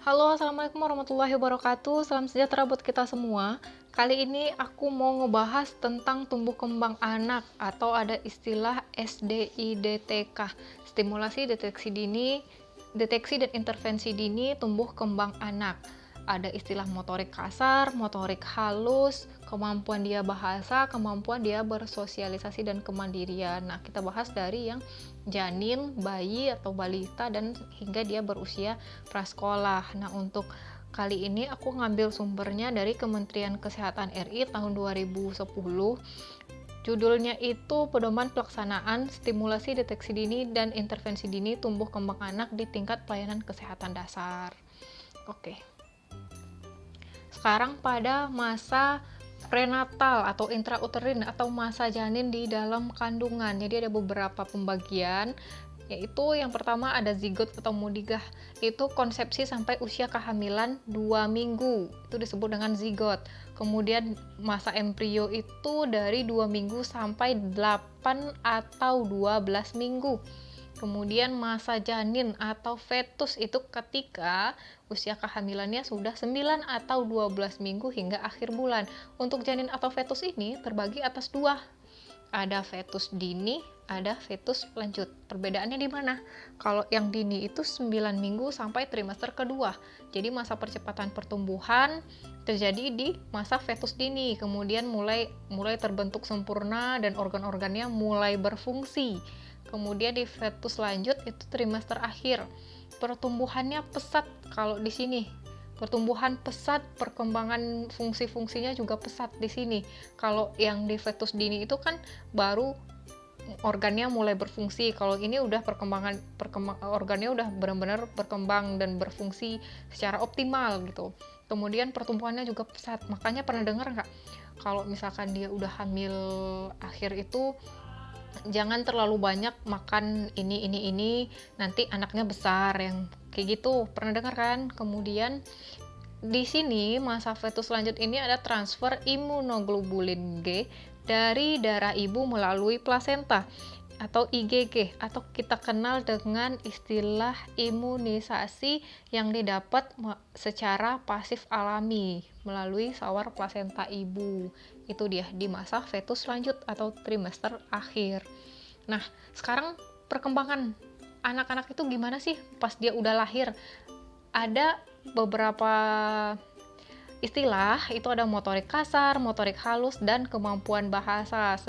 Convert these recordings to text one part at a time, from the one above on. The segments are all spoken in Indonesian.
Halo, assalamualaikum warahmatullahi wabarakatuh. Salam sejahtera buat kita semua. Kali ini aku mau ngebahas tentang tumbuh kembang anak atau ada istilah SDIDTK, stimulasi deteksi dan intervensi dini tumbuh kembang anak. Ada istilah motorik kasar, motorik halus, kemampuan dia bahasa, kemampuan dia bersosialisasi dan kemandirian. Nah, kita bahas dari yang janin, bayi atau balita dan hingga dia berusia prasekolah. Nah, untuk kali ini aku ngambil sumbernya dari Kementerian Kesehatan RI tahun 2010. Judulnya itu Pedoman Pelaksanaan Stimulasi Deteksi Dini dan Intervensi Dini Tumbuh Kembang Anak di Tingkat Pelayanan Kesehatan Dasar. Oke. Sekarang pada masa prenatal atau intrauterin atau masa janin di dalam kandungan. Jadi ada beberapa pembagian, yaitu yang pertama ada zigot atau mudigah. Itu konsepsi sampai usia kehamilan 2 minggu. Itu disebut dengan zigot. Kemudian masa embrio itu dari 2 minggu sampai 8 atau 12 minggu. Kemudian masa janin atau fetus itu ketika usia kehamilannya sudah 9 atau 12 minggu hingga akhir bulan. Untuk janin atau fetus ini terbagi atas dua. Ada fetus dini, ada fetus lanjut. Perbedaannya di mana? Kalau yang dini itu 9 minggu sampai trimester kedua. Jadi masa percepatan pertumbuhan terjadi di masa fetus dini. Kemudian mulai terbentuk sempurna dan organ-organnya mulai berfungsi. Kemudian di fetus lanjut itu trimester akhir. Pertumbuhannya pesat kalau di sini. Pertumbuhan pesat, perkembangan fungsi-fungsinya juga pesat di sini. Kalau yang di fetus dini itu kan baru organnya mulai berfungsi. Kalau ini udah perkembangan organnya udah benar-benar berkembang dan berfungsi secara optimal gitu. Kemudian pertumbuhannya juga pesat. Makanya pernah dengar nggak? Kalau misalkan dia udah hamil akhir itu jangan terlalu banyak makan ini nanti anaknya besar, yang kayak gitu pernah dengar kan. Kemudian di sini masa fetus lanjut ini ada transfer imunoglobulin G dari darah ibu melalui plasenta atau IgG, atau kita kenal dengan istilah imunisasi yang didapat secara pasif alami melalui sawar plasenta ibu. Itu dia di masa fetus lanjut atau trimester akhir. Nah, sekarang perkembangan anak-anak itu gimana sih pas dia udah lahir? Ada beberapa istilah, itu ada motorik kasar, motorik halus, dan kemampuan bahasa.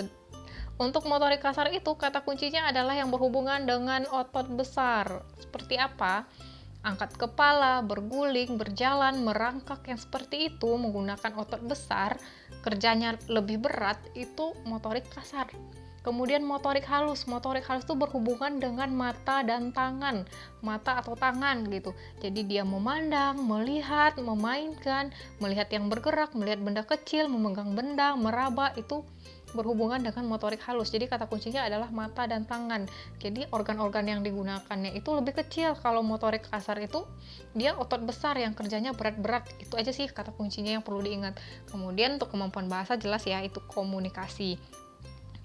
Untuk motorik kasar itu kata kuncinya adalah yang berhubungan dengan otot besar. Seperti apa? Angkat kepala, berguling, berjalan, merangkak yang seperti itu menggunakan otot besar, kerjanya lebih berat, itu motorik kasar. Kemudian motorik halus itu berhubungan dengan mata dan tangan, mata atau tangan gitu. Jadi dia memandang, melihat, memainkan, melihat yang bergerak, melihat benda kecil, memegang benda, meraba, itu berhubungan dengan motorik halus. Jadi kata kuncinya adalah mata dan tangan. Jadi organ-organ yang digunakannya itu lebih kecil. Kalau motorik kasar itu dia otot besar yang kerjanya berat-berat. Itu aja sih kata kuncinya yang perlu diingat. Kemudian untuk kemampuan bahasa jelas ya, itu komunikasi.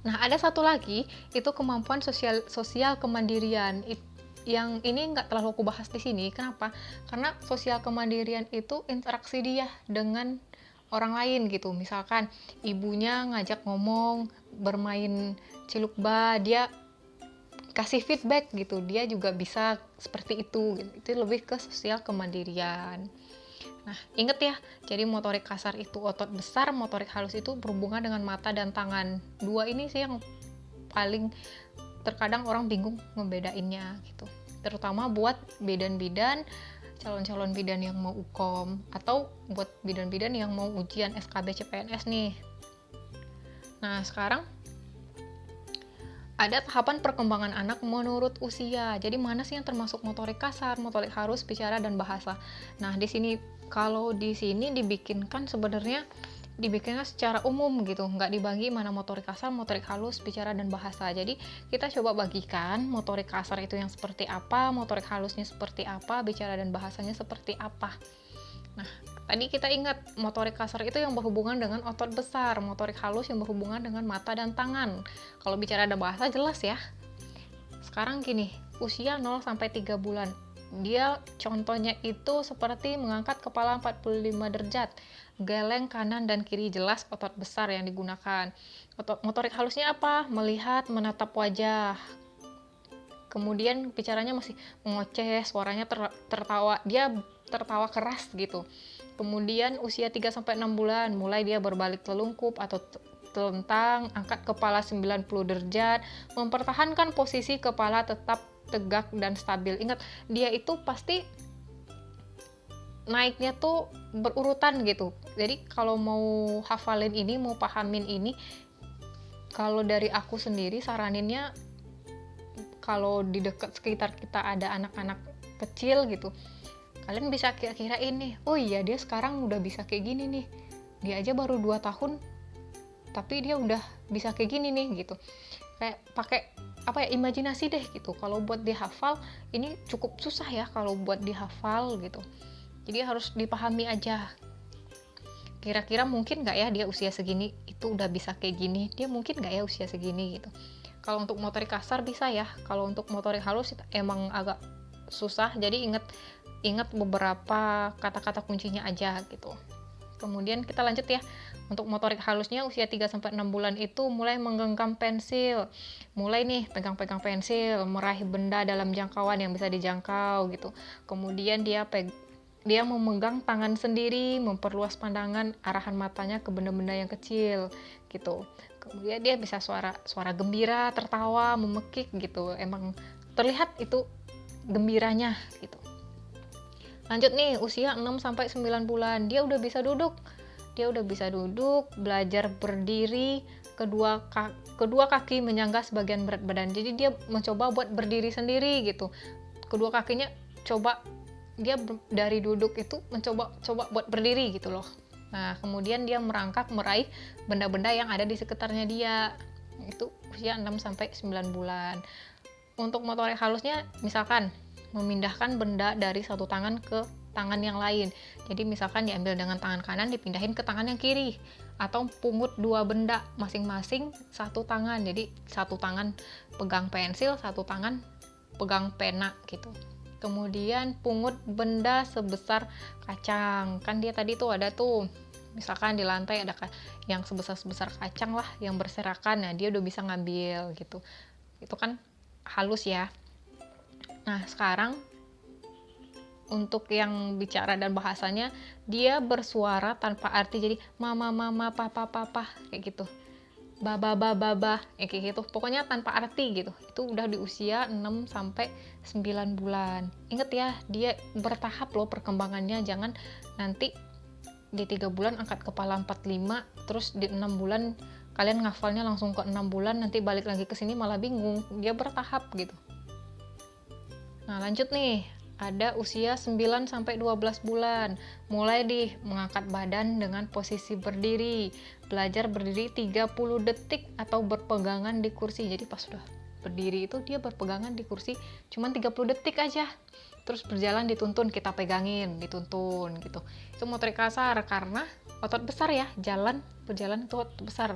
Nah, ada satu lagi, itu kemampuan sosial kemandirian. Yang ini nggak terlalu aku bahas di sini. Kenapa? Karena sosial kemandirian itu interaksi dia dengan orang lain gitu. Misalkan ibunya ngajak ngomong, bermain cilukba, dia kasih feedback gitu. Dia juga bisa seperti itu gitu. Itu lebih ke sosial kemandirian. Nah, inget ya, jadi motorik kasar itu otot besar, motorik halus itu berhubungan dengan mata dan tangan. Dua ini sih yang paling terkadang orang bingung ngebedainnya gitu. Terutama buat bidan-bidan, calon-calon bidan yang mau UKOM, atau buat bidan-bidan yang mau ujian SKB CPNS nih. Nah, sekarang ada tahapan perkembangan anak menurut usia. Jadi mana sih yang termasuk motorik kasar, motorik halus, bicara dan bahasa. Nah, di sini kalau di sini dibikinkan sebenarnya dibikinnya secara umum gitu, nggak dibagi mana motorik kasar, motorik halus, bicara dan bahasa. Jadi kita coba bagikan motorik kasar itu yang seperti apa, motorik halusnya seperti apa, bicara dan bahasanya seperti apa. Nah, tadi kita ingat motorik kasar itu yang berhubungan dengan otot besar, motorik halus yang berhubungan dengan mata dan tangan. Kalau bicara dan bahasa jelas ya. Sekarang gini, usia 0 sampai 3 bulan. Dia contohnya itu seperti mengangkat kepala 45 derajat, geleng kanan dan kiri, jelas otot besar yang digunakan. Motorik halusnya apa? Melihat, menatap wajah. Kemudian bicaranya masih mengoceh, suaranya tertawa, dia tertawa keras gitu. Kemudian usia 3-6 bulan, mulai dia berbalik telungkup atau telentang, angkat kepala 90 derajat, mempertahankan posisi kepala tetap tegak dan stabil. Ingat, dia itu pasti naiknya tuh berurutan gitu. Jadi kalau mau hafalin ini, mau pahamin ini, kalau dari aku sendiri saraninnya, kalau di dekat sekitar kita ada anak-anak kecil gitu, kalian bisa kira-kira ini, oh iya dia sekarang udah bisa kayak gini nih, dia aja baru 2 tahun tapi dia udah bisa kayak gini nih gitu. Kayak pakai apa ya, imajinasi deh gitu. Kalau buat dihafal ini cukup susah ya kalau buat dihafal gitu, jadi harus dipahami aja. Kira-kira mungkin nggak ya dia usia segini itu udah bisa kayak gini, dia mungkin nggak ya usia segini gitu. Kalau untuk motorik kasar bisa ya, kalau untuk motorik halus emang agak susah, jadi ingat beberapa kata-kata kuncinya aja gitu. Kemudian kita lanjut ya. Untuk motorik halusnya usia 3-6 bulan itu mulai menggenggam pensil, mulai nih pegang-pegang pensil, meraih benda dalam jangkauan yang bisa dijangkau gitu. Kemudian dia memegang tangan sendiri, memperluas pandangan, arahan matanya ke benda-benda yang kecil gitu. Kemudian dia bisa suara gembira, tertawa, memekik gitu. Emang terlihat itu gembiranya gitu. Lanjut nih, usia 6-9 bulan, dia udah bisa duduk. Belajar berdiri, kedua kaki menyangga sebagian berat badan. Jadi dia mencoba buat berdiri sendiri gitu. Kedua kakinya dia dari duduk itu mencoba buat berdiri gitu loh. Nah, kemudian dia merangkak meraih benda-benda yang ada di sekitarnya dia. Itu usia 6-9 bulan. Untuk motorik halusnya misalkan memindahkan benda dari satu tangan ke tangan yang lain. Jadi misalkan diambil dengan tangan kanan dipindahin ke tangan yang kiri, atau pungut 2 benda masing-masing satu tangan. Jadi satu tangan pegang pensil, satu tangan pegang pena gitu. Kemudian pungut benda sebesar kacang. Kan dia tadi tuh ada tuh, misalkan di lantai ada yang sebesar kacang lah yang berserakan. Nah, dia udah bisa ngambil gitu. Itu kan halus ya. Nah, sekarang untuk yang bicara dan bahasanya, dia bersuara tanpa arti. Jadi mama, papa kayak gitu. Baba, kayak gitu. Pokoknya tanpa arti gitu. Itu udah di usia 6-9 bulan. Ingat ya, dia bertahap loh perkembangannya. Jangan nanti di 3 bulan angkat kepala 45, terus di 6 bulan kalian ngafalnya langsung ke 6 bulan, nanti balik lagi ke sini malah bingung. Dia bertahap gitu. Nah, lanjut nih. Ada usia 9-12 bulan. Mulai mengangkat badan dengan posisi berdiri. Belajar berdiri 30 detik atau berpegangan di kursi. Jadi pas sudah berdiri itu dia berpegangan di kursi cuman 30 detik aja. Terus berjalan dituntun, kita pegangin, dituntun gitu. Itu motorik kasar karena otot besar ya, berjalan itu otot besar.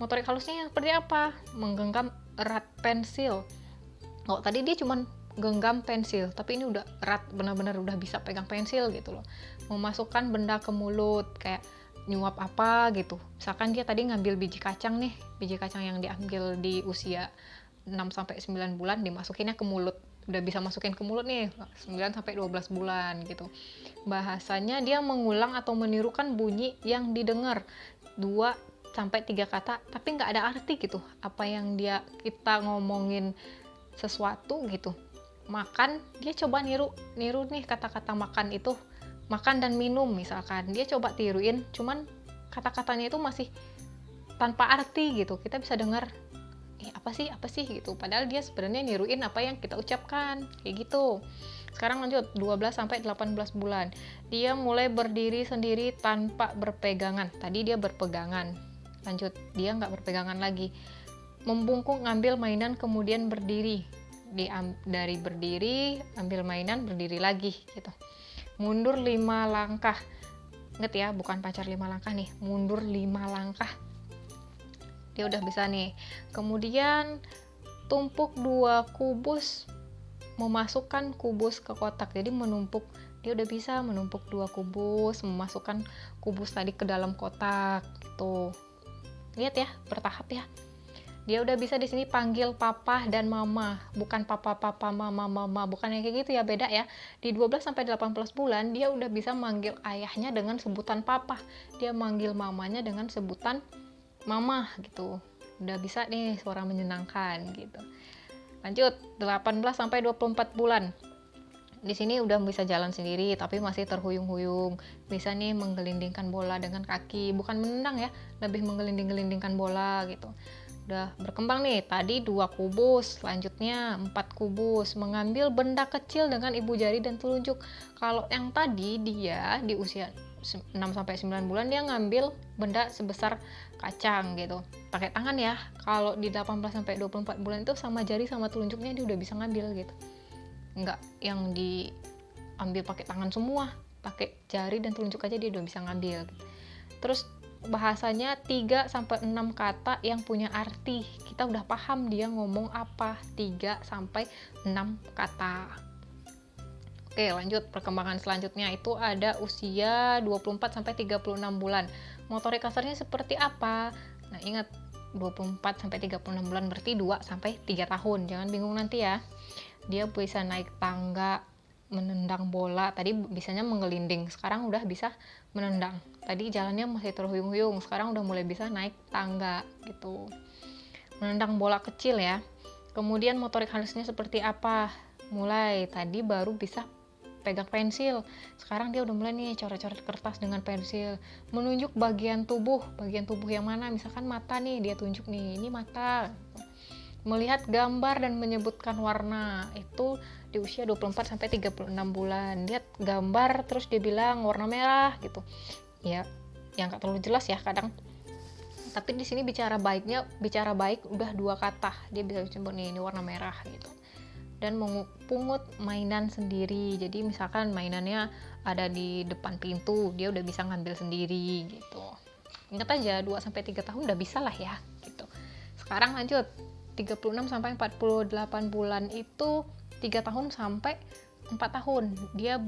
Motorik halusnya yang seperti apa? Menggenggam erat pensil. Oh, tadi dia cuman genggam pensil, tapi ini udah erat, benar-benar udah bisa pegang pensil gitu loh. Memasukkan benda ke mulut, kayak nyuap apa gitu. Misalkan dia tadi ngambil biji kacang nih, biji kacang yang diambil di usia 6-9 bulan, dimasukinnya ke mulut. Udah bisa masukin ke mulut nih 9-12 bulan gitu. Bahasanya dia mengulang atau menirukan bunyi yang didengar 2-3 kata, tapi nggak ada arti gitu. Apa yang kita ngomongin sesuatu gitu. Makan, dia coba niru nih kata-kata makan itu, makan dan minum misalkan, dia coba tiruin, cuman kata-katanya itu masih tanpa arti gitu. Kita bisa dengar apa sih gitu, padahal dia sebenarnya niruin apa yang kita ucapkan kayak gitu. Sekarang lanjut 12-18 bulan, dia mulai berdiri sendiri tanpa berpegangan. Tadi dia berpegangan, lanjut dia nggak berpegangan lagi. Membungkuk ngambil mainan kemudian berdiri. Dari berdiri ambil mainan, berdiri lagi gitu. Mundur 5 langkah. Ingat ya, bukan pacar 5 langkah nih, mundur 5 langkah. Dia udah bisa nih. Kemudian tumpuk 2 kubus memasukkan kubus ke kotak. Jadi menumpuk, dia udah bisa menumpuk 2 kubus, memasukkan kubus tadi ke dalam kotak gitu. Lihat ya, bertahap ya. Dia udah bisa di sini panggil papa dan mama, bukan papa mama, bukan yang kayak gitu ya, beda ya. Di 12 sampai 18 bulan dia udah bisa manggil ayahnya dengan sebutan papa. Dia manggil mamanya dengan sebutan mama gitu. Udah bisa nih, suara menyenangkan gitu. Lanjut, 18 sampai 24 bulan. Di sini udah bisa jalan sendiri tapi masih terhuyung-huyung. Bisa nih menggelindingkan bola dengan kaki, bukan menendang ya, lebih menggelinding-gelindingkan bola gitu. Udah berkembang nih, tadi 2 kubus, selanjutnya 4 kubus, mengambil benda kecil dengan ibu jari dan telunjuk. Kalau yang tadi dia di usia 6 sampai 9 bulan dia ngambil benda sebesar kacang gitu, pakai tangan ya. Kalau di 18 sampai 24 bulan itu sama jari sama telunjuknya dia udah bisa ngambil gitu. Enggak yang diambil pakai tangan semua, pakai jari dan telunjuk aja dia udah bisa ngambil. Terus bahasanya 3 sampai 6 kata yang punya arti. Kita udah paham dia ngomong apa, 3 sampai 6 kata. Oke, lanjut perkembangan selanjutnya itu ada usia 24 sampai 36 bulan. Motorik kasarnya seperti apa? Nah, ingat 24 sampai 36 bulan berarti 2 sampai 3 tahun. Jangan bingung nanti ya. Dia bisa naik tangga, menendang bola. Tadi bisanya menggelinding, sekarang udah bisa menendang. Tadi jalannya masih terhuyung-huyung, sekarang udah mulai bisa naik tangga gitu. Menendang bola kecil ya. Kemudian motorik halusnya seperti apa? Mulai tadi baru bisa pegang pensil, sekarang dia udah mulai nih coret-coret kertas dengan pensil. Menunjuk bagian tubuh yang mana, misalkan mata nih, dia tunjuk nih, ini mata. Melihat gambar dan menyebutkan warna, itu di usia 24 sampai 36 bulan. Lihat gambar terus dia bilang warna merah gitu. Ya, yang nggak terlalu jelas ya kadang. Tapi di sini bicara baik udah 2 kata. Dia bisa sebut nih, ini warna merah gitu. Dan pungut mainan sendiri. Jadi misalkan mainannya ada di depan pintu, dia udah bisa ngambil sendiri gitu. Ingat aja 2 sampai 3 tahun udah bisa lah ya gitu. Sekarang lanjut. 36 sampai 48 bulan itu 3 tahun sampai 4 tahun. Dia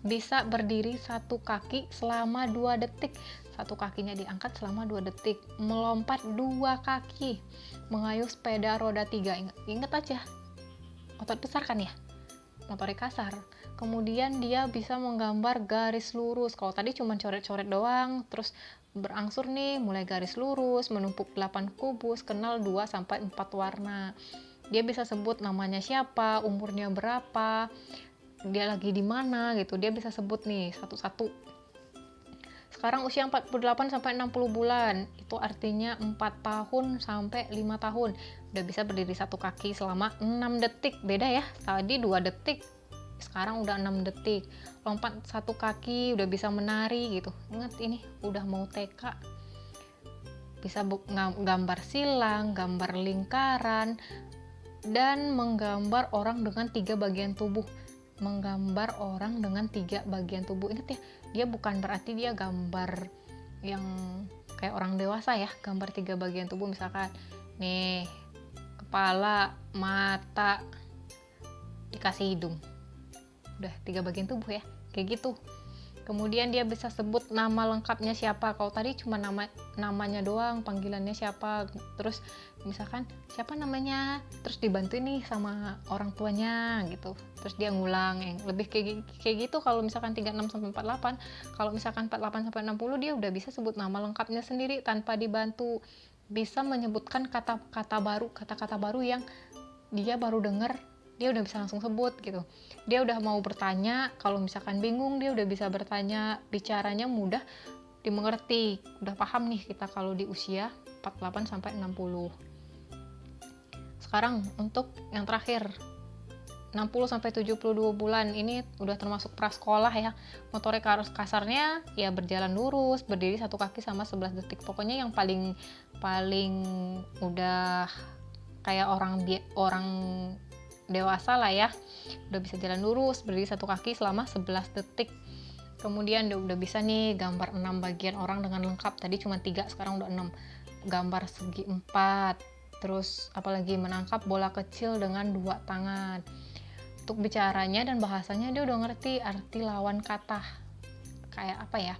bisa berdiri 1 kaki selama 2 detik. 1 kakinya diangkat selama 2 detik. Melompat 2 kaki. Mengayuh sepeda roda 3. Ingat aja. Otot besar kan ya? Motorik kasar. Kemudian dia bisa menggambar garis lurus. Kalau tadi cuma coret-coret doang, terus berangsur nih, mulai garis lurus, menumpuk 8 kubus, kenal 2 sampai 4 warna. Dia bisa sebut namanya siapa, umurnya berapa, dia lagi di mana gitu. Dia bisa sebut nih satu-satu. Sekarang usia 48 sampai 60 bulan. Itu artinya 4 tahun sampai 5 tahun. Udah bisa berdiri 1 kaki selama 6 detik. Beda ya. Tadi 2 detik. Sekarang udah 6 detik. Lompat 1 kaki, udah bisa menari gitu. Ingat ini udah mau TK. Bisa gambar silang, gambar lingkaran, dan menggambar orang dengan 3 bagian tubuh. Menggambar orang dengan 3 bagian tubuh. Ingat ya, dia bukan berarti dia gambar yang kayak orang dewasa ya. Gambar 3 bagian tubuh, misalkan nih kepala, mata, dikasih hidung. Udah 3 bagian tubuh ya, kayak gitu. Kemudian dia bisa sebut nama lengkapnya siapa. Kalau tadi cuma namanya doang, panggilannya siapa. Terus misalkan siapa namanya, terus dibantu nih sama orang tuanya gitu. Terus dia ngulang yang lebih kayak gitu. Kalau misalkan 36 sampai 48, kalau misalkan 48 sampai 60 dia udah bisa sebut nama lengkapnya sendiri tanpa dibantu. Bisa menyebutkan kata-kata baru yang dia baru dengar, dia udah bisa langsung sebut gitu. Dia udah mau bertanya, kalau misalkan bingung dia udah bisa bertanya, bicaranya mudah dimengerti. Udah paham nih kita kalau di usia 48 sampai 60. Sekarang untuk yang terakhir 60 sampai 72 bulan, ini udah termasuk prasekolah ya. Motorik kasarnya ya berjalan lurus, berdiri 1 kaki sama 11 detik. Pokoknya yang paling udah kayak orang dewasa lah ya, udah bisa jalan lurus, berdiri 1 kaki selama 11 detik. Kemudian udah bisa nih gambar 6 bagian orang dengan lengkap. Tadi cuma 3, sekarang udah 6. Gambar segi 4, terus apalagi menangkap bola kecil dengan 2 tangan. untuk bicaranya dan bahasanya dia udah ngerti arti lawan kata. Kayak apa ya?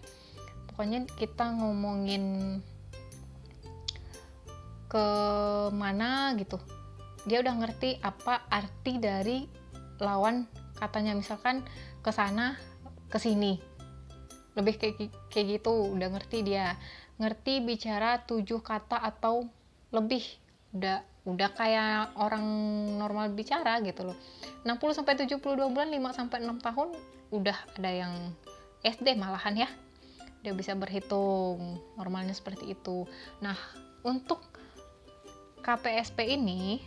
Pokoknya kita ngomongin ke mana gitu, dia udah ngerti apa arti dari lawan katanya, misalkan ke sana, ke sini, lebih kayak gitu, udah ngerti dia. Ngerti bicara 7 kata atau lebih, udah kayak orang normal bicara gitu loh. 60 sampai 72 bulan, 5 sampai 6 tahun udah ada yang SD malahan ya. Dia bisa berhitung, normalnya seperti itu. Nah, untuk KPSP ini,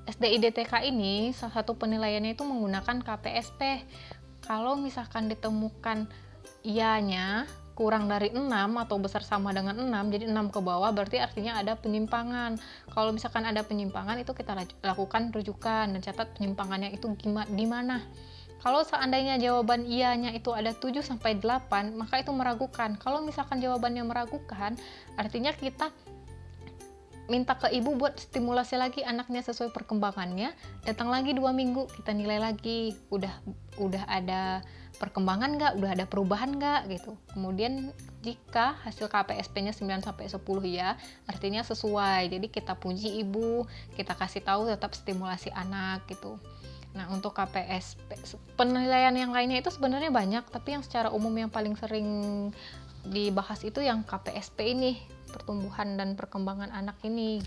SDIDTK ini, salah satu penilaiannya itu menggunakan KPSP. Kalau misalkan ditemukan ianya kurang dari 6 atau besar sama dengan 6, jadi 6 ke bawah, berarti artinya ada penyimpangan. Kalau misalkan ada penyimpangan, itu kita lakukan rujukan dan catat penyimpangannya itu di mana. Kalau seandainya jawaban ianya itu ada 7 sampai 8, maka itu meragukan. Kalau misalkan jawabannya meragukan, artinya kita minta ke ibu buat stimulasi lagi anaknya sesuai perkembangannya. Datang lagi 2 minggu, kita nilai lagi, udah ada perkembangan nggak, udah ada perubahan nggak gitu. Kemudian jika hasil KPSP-nya 9 sampai 10 ya, artinya sesuai. Jadi kita puji ibu, kita kasih tahu tetap stimulasi anak gitu. Nah, untuk KPSP, penilaian yang lainnya itu sebenarnya banyak, tapi yang secara umum yang paling sering dibahas itu yang KPSP ini, pertumbuhan dan perkembangan anak ini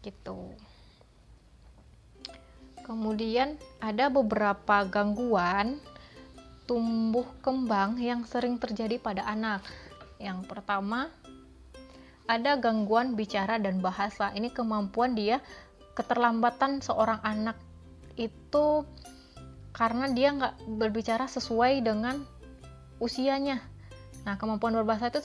gitu. Kemudian ada beberapa gangguan tumbuh kembang yang sering terjadi pada anak. Yang pertama, ada gangguan bicara dan bahasa. Ini kemampuan dia, keterlambatan seorang anak itu karena dia nggak berbicara sesuai dengan usianya. Nah, kemampuan berbahasa itu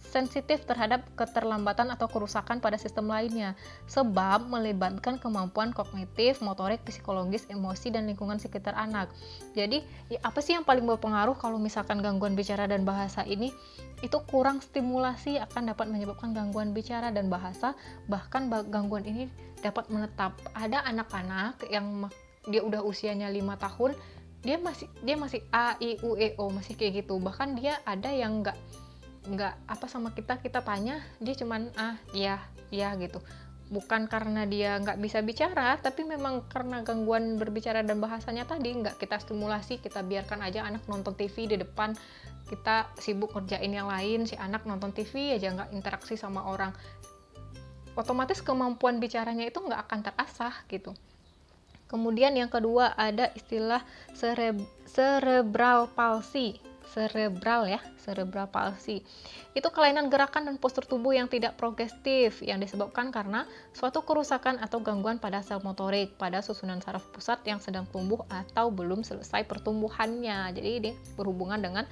sensitif terhadap keterlambatan atau kerusakan pada sistem lainnya, sebab melibatkan kemampuan kognitif, motorik, psikologis, emosi, dan lingkungan sekitar anak. Jadi, apa sih yang paling berpengaruh kalau misalkan gangguan bicara dan bahasa ini? Itu kurang stimulasi akan dapat menyebabkan gangguan bicara dan bahasa, bahkan gangguan ini dapat menetap. Ada anak-anak yang dia udah usianya 5 tahun, dia masih A, I, U, E, O, masih kayak gitu. Bahkan dia ada yang nggak apa sama kita tanya, dia cuman ya gitu. Bukan karena dia nggak bisa bicara, tapi memang karena gangguan berbicara dan bahasanya tadi nggak kita stimulasi, kita biarkan aja anak nonton TV di depan, kita sibuk kerjain yang lain, si anak nonton TV aja, nggak interaksi sama orang, otomatis kemampuan bicaranya itu nggak akan terasah gitu. Kemudian yang kedua ada istilah cerebral palsy. Cerebral palsy. Itu kelainan gerakan dan postur tubuh yang tidak progresif yang disebabkan karena suatu kerusakan atau gangguan pada sel motorik pada susunan saraf pusat yang sedang tumbuh atau belum selesai pertumbuhannya. Jadi ini berhubungan dengan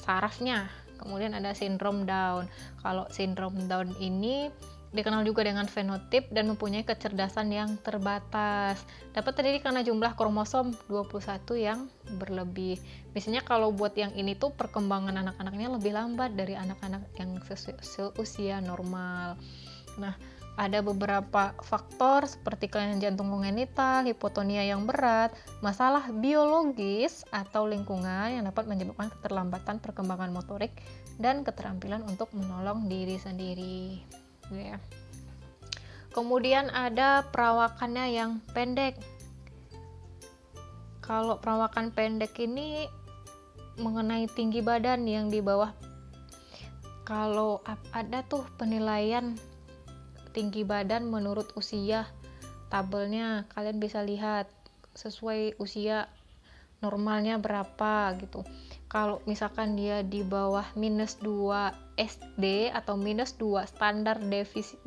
sarafnya. Kemudian ada sindrom Down. Kalau sindrom Down ini dikenal juga dengan fenotip dan mempunyai kecerdasan yang terbatas. Dapat terjadi karena jumlah kromosom 21 yang berlebih. Biasanya kalau buat yang ini tuh perkembangan anak-anaknya lebih lambat dari anak-anak yang seusia normal. Nah, ada beberapa faktor seperti kelainan jantung kongenital, hipotonia yang berat, masalah biologis atau lingkungan yang dapat menyebabkan keterlambatan perkembangan motorik dan keterampilan untuk menolong diri sendiri. Ya. Kemudian ada perawakannya yang pendek. Kalau perawakan pendek ini mengenai tinggi badan yang di bawah. Kalau ada tuh penilaian tinggi badan menurut usia, tabelnya kalian bisa lihat sesuai usia normalnya berapa gitu. Kalau misalkan dia di bawah -2 SD atau -2 standar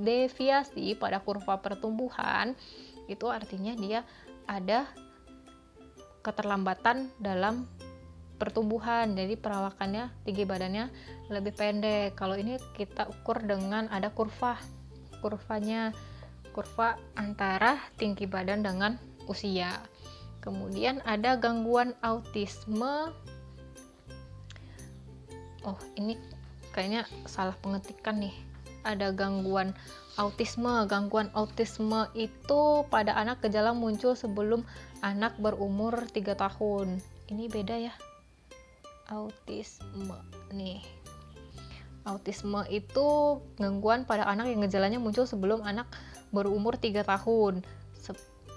deviasi pada kurva pertumbuhan, itu artinya dia ada keterlambatan dalam pertumbuhan. Jadi perawakannya, tinggi badannya lebih pendek. Kalau ini kita ukur dengan ada kurvanya, kurva antara tinggi badan dengan usia. Kemudian ada gangguan autisme. Oh, ini kayaknya salah pengetikan nih. ada gangguan autisme. Gangguan autisme itu pada anak gejala muncul sebelum anak berumur 3 tahun. Ini beda ya. Autisme nih. Autisme itu gangguan pada anak yang gejalanya muncul sebelum anak berumur 3 tahun.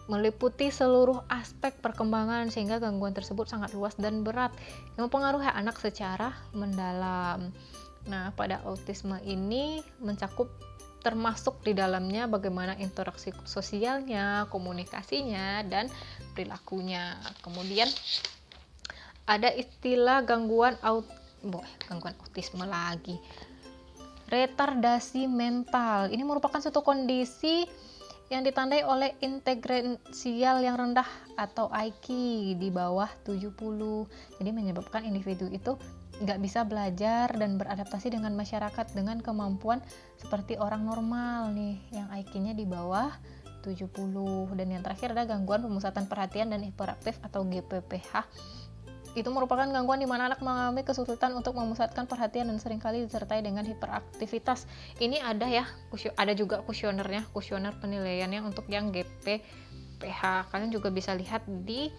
Meliputi seluruh aspek perkembangan sehingga gangguan tersebut sangat luas dan berat yang mempengaruhi anak secara mendalam. Nah, pada autisme ini mencakup termasuk di dalamnya bagaimana interaksi sosialnya, komunikasinya, dan perilakunya. Kemudian ada istilah gangguan autisme lagi. Retardasi mental. Ini merupakan suatu kondisi yang ditandai oleh integrasial yang rendah atau IQ di bawah 70. Jadi menyebabkan individu itu nggak bisa belajar dan beradaptasi dengan masyarakat dengan kemampuan seperti orang normal nih, yang IQ-nya di bawah 70. Dan yang terakhir ada gangguan pemusatan perhatian dan hiperaktif atau GPPH. Itu merupakan gangguan di mana anak mengalami kesulitan untuk memusatkan perhatian dan seringkali disertai dengan hiperaktivitas. Ini ada ya, ada juga kuesionernya, kuesioner penilaiannya untuk yang GPPH. Kalian juga bisa lihat di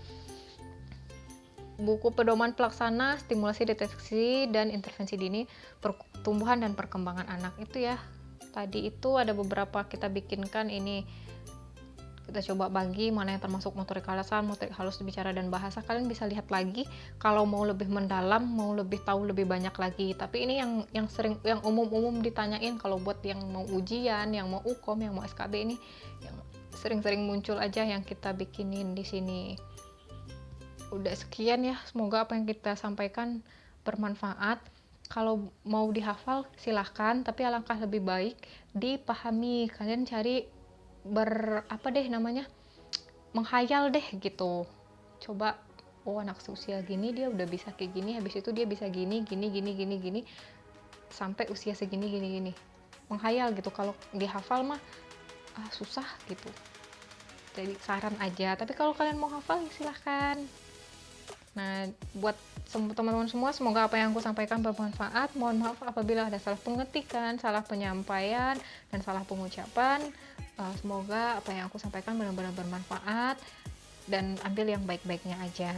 buku pedoman pelaksana stimulasi deteksi dan intervensi dini pertumbuhan dan perkembangan anak. Itu ya, tadi itu ada beberapa kita bikinkan ini. Kita coba bagi mana yang termasuk motorik alasan, motorik halus bicara dan bahasa. Kalian bisa lihat lagi kalau mau lebih mendalam, mau lebih tahu lebih banyak lagi. Tapi ini yang sering, yang umum-umum ditanyain kalau buat yang mau ujian, yang mau UKOM, yang mau SKB, ini yang sering-sering muncul aja yang kita bikinin di sini. Udah sekian ya, semoga apa yang kita sampaikan bermanfaat. Kalau mau dihafal silahkan, tapi alangkah lebih baik dipahami. Kalian cari menghayal deh gitu. Coba, oh anak seusia gini dia udah bisa kayak gini, habis itu dia bisa gini sampai usia segini gini. Menghayal gitu. Kalau dihafal mah susah gitu. Jadi saran aja, tapi kalau kalian mau hafal silahkan. Nah, buat teman-teman semua, semoga apa yang aku sampaikan bermanfaat. Mohon maaf apabila ada salah pengetikan, salah penyampaian, dan salah pengucapan. Semoga apa yang aku sampaikan benar-benar bermanfaat dan ambil yang baik-baiknya aja.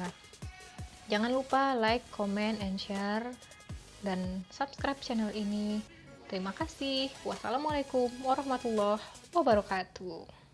Jangan lupa like, comment, and share, dan subscribe channel ini. Terima kasih. Wassalamualaikum warahmatullahi wabarakatuh.